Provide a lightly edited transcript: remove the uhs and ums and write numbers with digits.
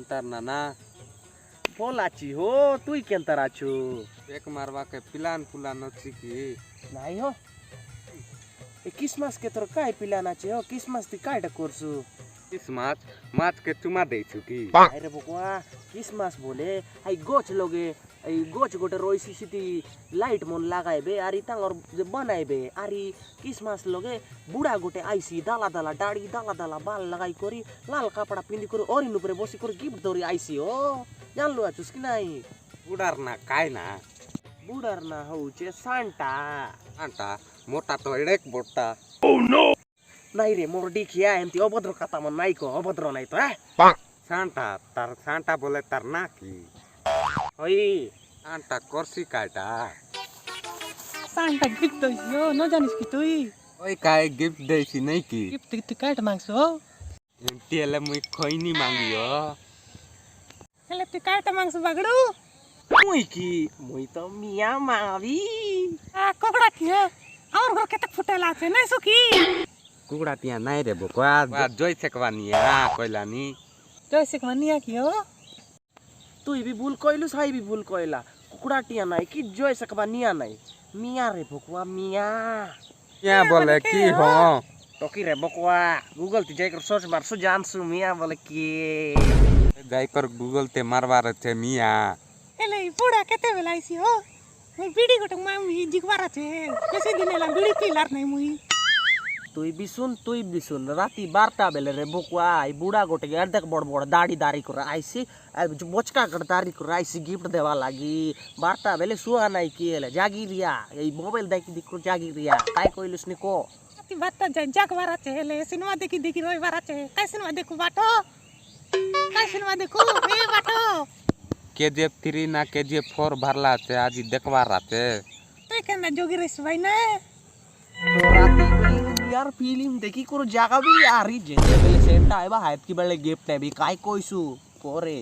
কেনতার নানা বলাছি হো তুই কেনতার আছু এক মারবাকে প্লান ফুলান আছে কি নাই হো এই ক্রিসমাস কে তোর কাই প্ল্যান আছে হো ক্রিসমাস তুই কাইটা করছু ক্রিসমাস মাছকে চুমা দেইছু কি আরে বকুয়া ক্রিসমাস বলে এই গোছ লগে এই গোছ গোটে রইছি সিটি লাইট মন লাগাইবে আর ই তাঙ্গর যে বানাইবে আর ই ক্রিসমাস লগে বুড়া গোটে আইসি দালা দালা দাড়ি দালা দালা বাল লাগাই করি লাল কাপড়া পিন্ধি করে অরিন উপরে বসি করে গিফট ধরি আইসি ও জানলু আছুস কি নাই উড়ার না কাই না বুড়ার না হচ্ছে সান্টা আন্টা মোটা তো এড়েক বড়টা নাই রে মোর ডিখিয়া এমতি অভদ্র কথা মন নাই কো অভদ্র নাই তো হ্যাঁ সান্টা তার সান্টা বলে তার না কি ওই আন্টা করছি কাইটা সান্টা গিফট দইছো ন জানিস কি তুই ওই কাই গিফট দেইছি নাই কি গিফট তুই কাইটা মাংসো এমটি এলে মুই খইনি মাগিও হেলে তুই কাইটা মাংস বাগড়ু মুই তো মিয়া মারি আ কোকড়া কি হে আমার ঘর কেতে ফুটেলা আছে নাই সুকি কুকুড়া তিয়া নাই রে বকুয়া জয় সেকবানিয়া কইলানি জয়সে মানিয়া কি হো তুই বি ভুল কইলু সাই বি ভুল কইলা কুকুড়াটিয়া নাই কি জয় सकबा নিয়া নাই মিয়া রে বকুয়া মিয়া क्या बोले की हो টকি রে বকুয়া গুগল তে যাই কর সার্চ মার সু জানসু মিয়া বলে কি যাই कर गूगल ते मारवार छे मिया হেলে বুড়া কেতে বেলাইছি হো মুই বিড়ি গটে মামি জিগবার আছে বেশি দিন এলা বিড়ি পিলার নাই মুই তুই বিশুন রাতি 12টা বেলে রে বকুয়া এই বুড়া গোটে অর্ধেক বড় বড় দাড়ি দাড়ি করে আইছি আর বচকা করে দাড়ি করে আইছি গিফট দেওয়া লাগি 12টা বেলে শুয়া নাই কি এলে জাগি রিয়া এই মোবাইল দেখি দেখো জাগি রিয়া কাই কইলুস নি কো তুই বাত্তা যাই জাগবার আছে হেলে সিনেমা দেখি দেখি রইবার আছে কাই সিনেমা দেখু বাটো কাই সিনেমা দেখু এ বাটো केजीएफ 3 ना केजीएफ 4 भरला छे आज देखवार आते তুই কেন যোগী রইস ভাই না রাতি ইয়ার ফিল্ম দেখি কোন জাগাবি আর ই যেতে বেলে সেটা আইবা হাইত কি বেলে গিফট নেবি কাই কইছু পরে